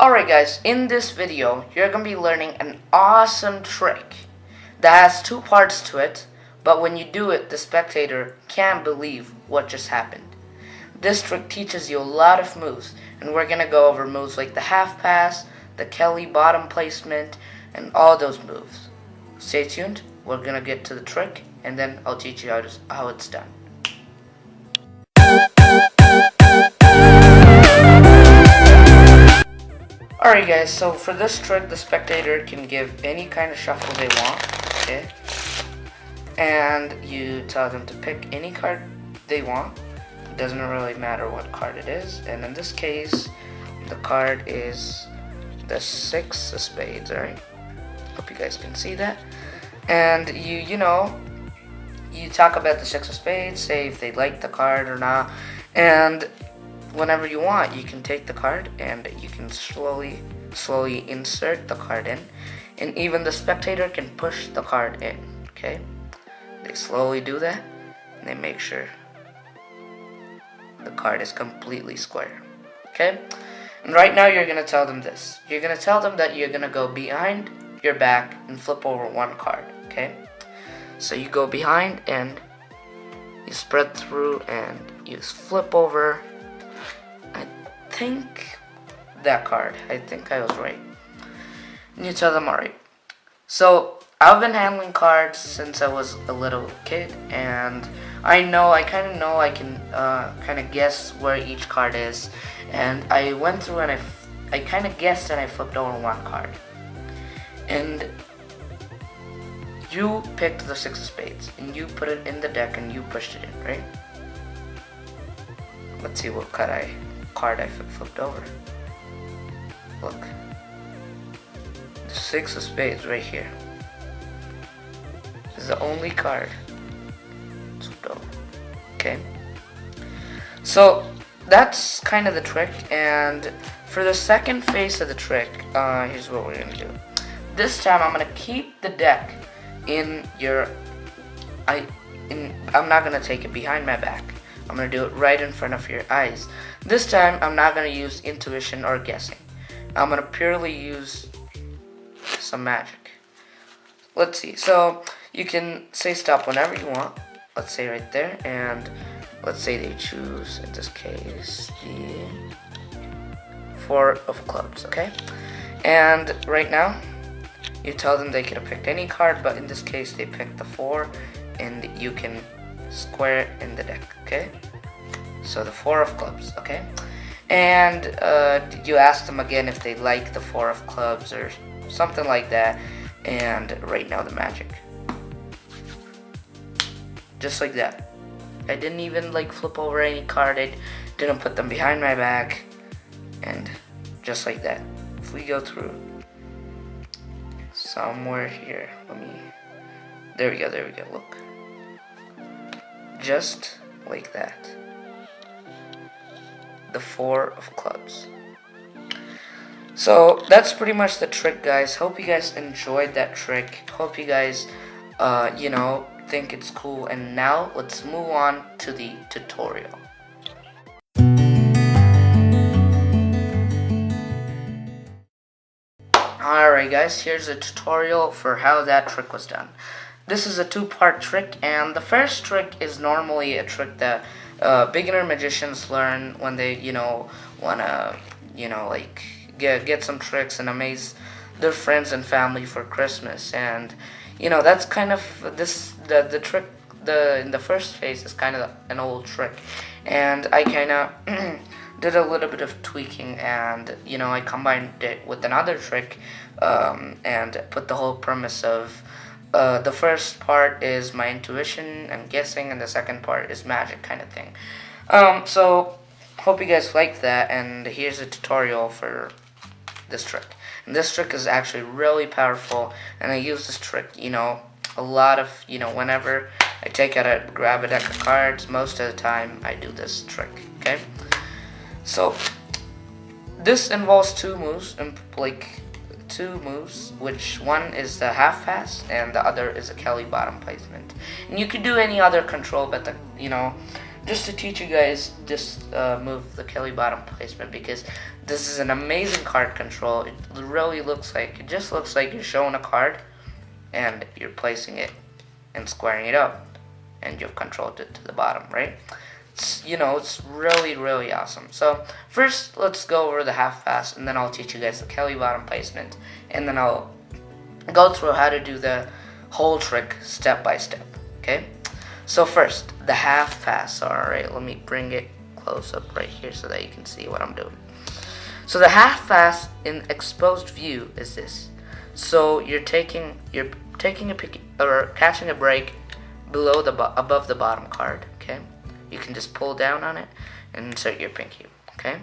Alright guys, in this video, you're going to be learning an awesome trick that has two parts to it, but when you do it, the spectator can't believe what just happened. This trick teaches you a lot of moves, and we're going to go over moves like the half pass, the Kelly bottom placement, and all those moves. Stay tuned, we're going to get to the trick, and then I'll teach you how it's done. Alright guys, so for this trick, the spectator can give any kind of shuffle they want, okay? And you tell them to pick any card they want. It doesn't really matter what card it is. And in this case, the card is the 6 of spades, alright? Hope you guys can see that. And you talk about the 6 of spades, say if they like the card or not. And whenever you want, you can take the card and you can slowly insert the card in, and even the spectator can push the card in, okay? They slowly do that, and they make sure the card is completely square, okay? And right now you're going to tell them this. You're going to tell them that you're going to go behind your back and flip over one card, okay? So you go behind and you spread through and you flip over that card. I think I was right. And you tell them, alright. So I've been handling cards since I was a little kid, and I can kind of guess where each card is. And I went through and I kind of guessed and I flipped over one card. And you picked the 6 of spades and you put it in the deck and you pushed it in, right? Let's see what card I flipped over. Look, the 6 of spades right here. This is the only card flipped over. Okay, so that's kind of the trick. And for the second phase of the trick, here's what we're gonna do. This time I'm gonna keep the deck in your. I'm not gonna take it behind my back. I'm going to do it right in front of your eyes. This time, I'm not going to use intuition or guessing. I'm going to purely use some magic. Let's see. So, you can say stop whenever you want. Let's say right there. And let's say they choose, in this case, the 4 of clubs, okay? And right now, you tell them they could have picked any card, but in this case, they picked the 4, and you can square in the deck, okay? So the 4 of clubs, okay? And you ask them again if they like the 4 of clubs or something like that. And right now the magic, just like that. I didn't even flip over any card. I didn't put them behind my back, and just like that. If we go through somewhere here, there we go, look. Just like that. The 4 of clubs. So that's pretty much the trick, guys. Hope you guys enjoyed that trick. Hope you guys think it's cool. And now let's move on to the tutorial. Alright guys, here's a tutorial for how that trick was done. This is a 2-part trick, and the first trick is normally a trick that beginner magicians learn when they, wanna, get some tricks and amaze their friends and family for Christmas. And that's kind of the trick. In the first phase is kind of an old trick, and I kind of did a little bit of tweaking, and I combined it with another trick, and put the whole premise of. The first part is my intuition and guessing, and the second part is magic kind of thing. So, hope you guys like that, and here's a tutorial for this trick. And this trick is actually really powerful, and I use this trick, a lot of, whenever I grab a deck of cards, most of the time I do this trick, okay? So, this involves 2 moves, which one is the half pass and the other is a Kelly bottom placement. And you could do any other control, but just to teach you guys this move, the Kelly bottom placement, because this is an amazing card control. It really looks like, it just looks like you're showing a card and you're placing it and squaring it up, and you've controlled it to the bottom, right? It's really, really awesome. So first, let's go over the half pass, and then I'll teach you guys the Kelly bottom placement, and then I'll go through how to do the whole trick step by step, okay? So first, the half pass. Alright, let me bring it close up right here so that you can see what I'm doing. So the half pass in exposed view is this. So you're taking a pick, or catching a break below above the bottom card, okay? You can just pull down on it and insert your pinky, okay?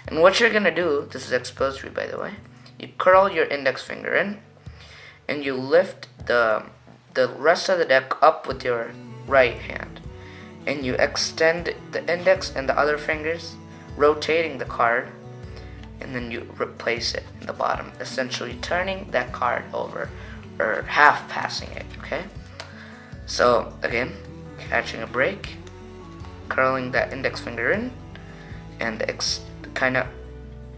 And what you're gonna do, this is exposed view by the way, you curl your index finger in, and you lift the rest of the deck up with your right hand, and you extend the index and the other fingers, rotating the card, and then you replace it in the bottom, essentially turning that card over, or half passing it, okay? So again, catching a break, curling that index finger in, and kind of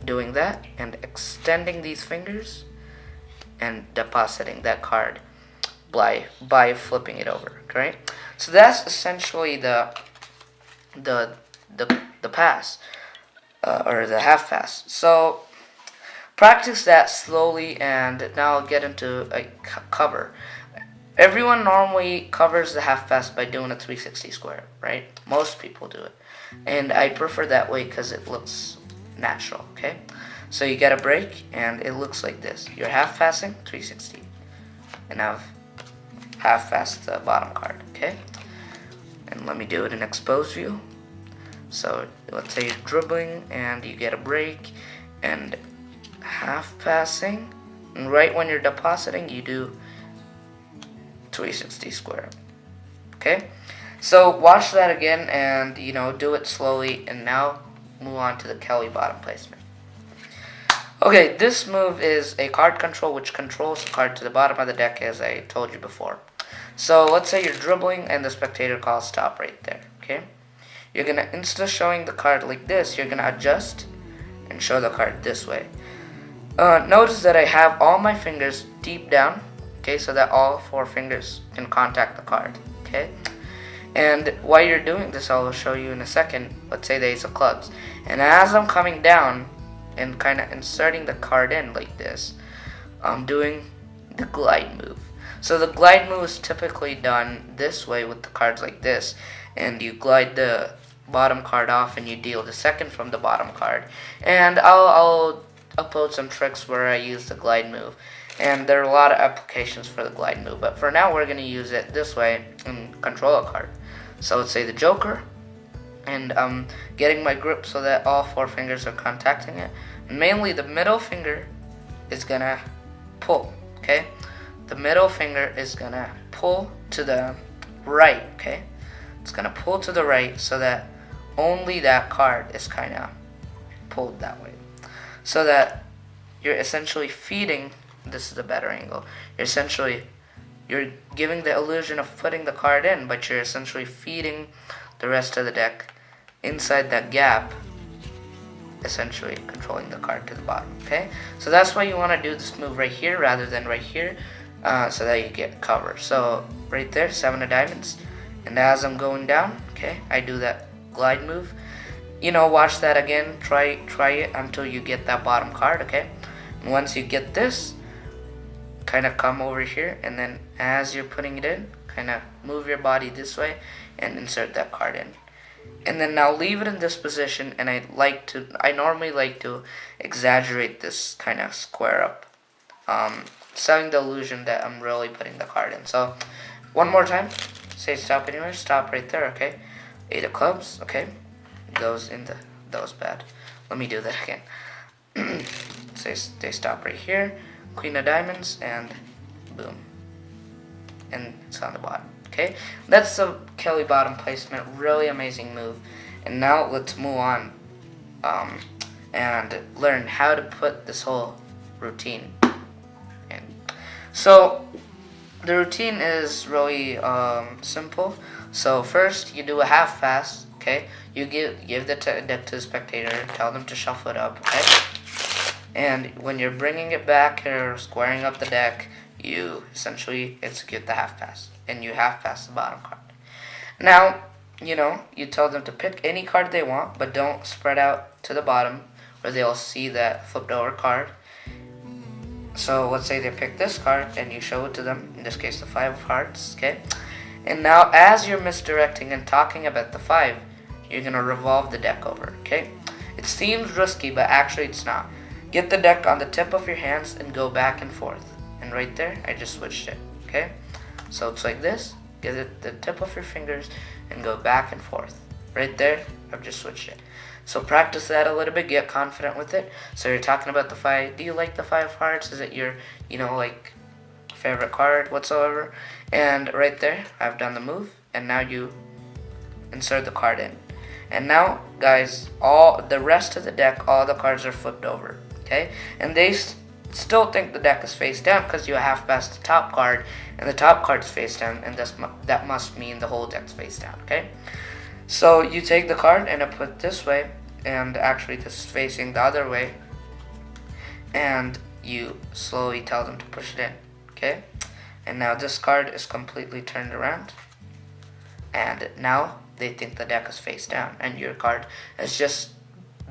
doing that, and extending these fingers, and depositing that card by flipping it over, right? So that's essentially the pass, or the half pass. So practice that slowly, and now I'll get into a cover. Everyone normally covers the half pass by doing a 360 square, right? Most people do it, and I prefer that way because it looks natural, okay? So you get a break, and it looks like this. You're half passing 360, and I've half passed the bottom card, okay? And let me do it in exposed view. So let's say you're dribbling and you get a break and half passing, and right when you're depositing you do 360 square, okay? So watch that again, and do it slowly, and now move on to the Kelly bottom placement. Okay, this move is a card control which controls the card to the bottom of the deck, as I told you before. So let's say you're dribbling and the spectator calls stop right there, okay? You're gonna, instead of showing the card like this, you're gonna adjust and show the card this way. Notice that I have all my fingers deep down, okay, so that all 4 fingers can contact the card, okay? And while you're doing this, I'll show you in a second. Let's say the ace of clubs, and as I'm coming down and kind of inserting the card in like this, I'm doing the glide move. So the glide move is typically done this way with the cards like this, and you glide the bottom card off and you deal the second from the bottom card. And I'll upload some tricks where I use the glide move, and there are a lot of applications for the glide move, but for now we're going to use it this way and control a card. So let's say the joker, and I'm getting my grip so that all 4 fingers are contacting it, and mainly the middle finger is gonna pull, okay? The middle finger is gonna pull to the right, okay? It's gonna pull to the right so that only that card is kind of pulled that way, so that you're essentially feeding, this is a better angle, you're giving the illusion of putting the card in, but you're essentially feeding the rest of the deck inside that gap, essentially controlling the card to the bottom, okay? So that's why you want to do this move right here rather than right here, so that you get cover. So right there, 7 of diamonds, and as I'm going down, okay, I do that glide move. Watch that again, try it until you get that bottom card, okay? And once you get this, kind of come over here, and then as you're putting it in, kind of move your body this way and insert that card in. And then now leave it in this position, and I normally like to exaggerate this kind of square up, selling the illusion that I'm really putting the card in. So one more time, say stop anywhere, stop right there, okay? 8 of clubs, okay? Goes in the, that was bad. Let me do that again. Say they stop right here, queen of diamonds, and boom. And it's on the bottom. Okay, that's the Kelly bottom placement, really amazing move. And now let's move on and learn how to put this whole routine in. So the routine is really simple. So first you do a half pass, okay? You give the deck to the spectator, tell them to shuffle it up, okay? And when you're bringing it back or squaring up the deck, you essentially execute the half pass, and you half pass the bottom card. Now, you tell them to pick any card they want, but don't spread out to the bottom where they'll see that flipped over card. So let's say they pick this card and you show it to them, in this case the 5 of hearts, okay? And now as you're misdirecting and talking about the 5, you're going to revolve the deck over, okay? It seems risky, but actually it's not. Get the deck on the tip of your hands and go back and forth. And right there, I just switched it, okay? So it's like this. Get it the tip of your fingers and go back and forth. Right there, I've just switched it. So practice that a little bit, get confident with it. So you're talking about the 5. Do you like the 5 of hearts? Is it your, like, favorite card whatsoever? And right there, I've done the move. And now you insert the card in. And now, guys, all the rest of the deck, all the cards are flipped over, okay? And they still think the deck is face down because you half passed the top card, and the top card's face down, and that must mean the whole deck's face down, okay? So you take the card and I put it this way, and actually this is facing the other way, and you slowly tell them to push it in, okay? And now this card is completely turned around, and now they think the deck is face down, and your card has just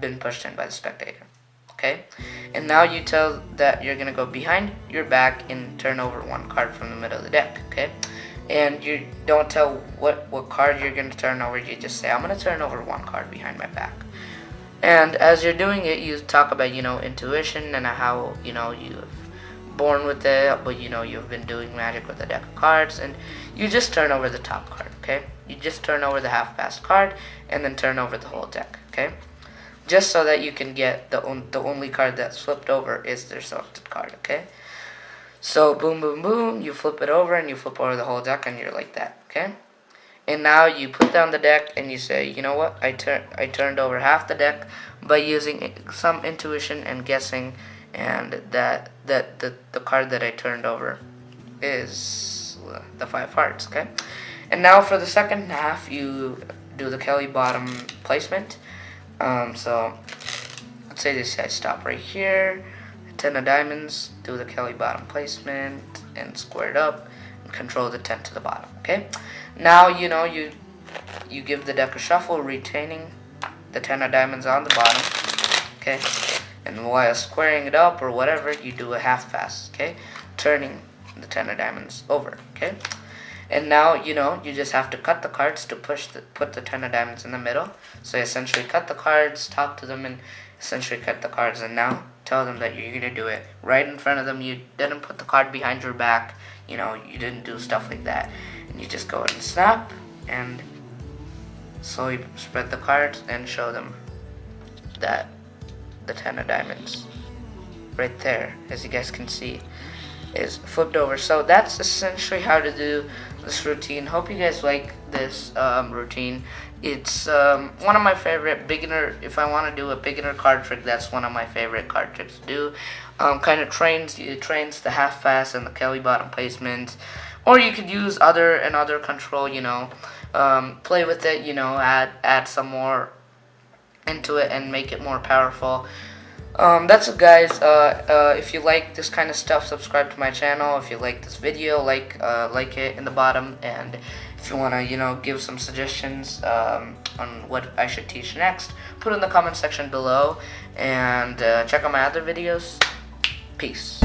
been pushed in by the spectator, okay? And now you tell that you're gonna go behind your back and turn over 1 card from the middle of the deck, okay? And you don't tell what card you're going to turn over. You just say, I'm going to turn over 1 card behind my back. And as you're doing it, you talk about, intuition and how, you've born with it, but, you've been doing magic with a deck of cards. And you just turn over the top card, okay? You just turn over the half-passed card and then turn over the whole deck, okay? Just so that you can get the only card that's flipped over is their selected card, okay? So boom, boom, boom, you flip it over and you flip over the whole deck and you're like that, okay? And now you put down the deck and you say, you know what, I turned over half the deck by using some intuition and guessing, and that the card that I turned over is the 5 of hearts, okay? And now for the second half, you do the Kelly bottom placement. So let's say this guy stop right here. 10 of diamonds, do the Kelly bottom placement, and square it up, and control the 10 to the bottom, okay? Now, you give the deck a shuffle, retaining the 10 of diamonds on the bottom, okay? And while squaring it up or whatever, you do a half pass, okay? Turning the 10 of diamonds over, okay? And now, you just have to cut the cards to put the 10 of diamonds in the middle. So essentially cut the cards, talk to them, and essentially cut the cards, and now tell them that you're going to do it right in front of them. You didn't put the card behind your back, you didn't do stuff like that. And you just go ahead and snap and slowly spread the cards and show them that the 10 of diamonds right there, as you guys can see, is flipped over. So that's essentially how to do this routine. Hope you guys like this routine. It's one of my favorite beginner. If I want to do a beginner card trick, that's one of my favorite card tricks to do. Kind of trains the half pass and the Kelly bottom placement, or you could use other control. Play with it. Add some more into it and make it more powerful. That's it, guys. If you like this kind of stuff, subscribe to my channel. If you like this video, like it in the bottom, and if you want to, give some suggestions on what I should teach next, put it in the comment section below, and check out my other videos. Peace.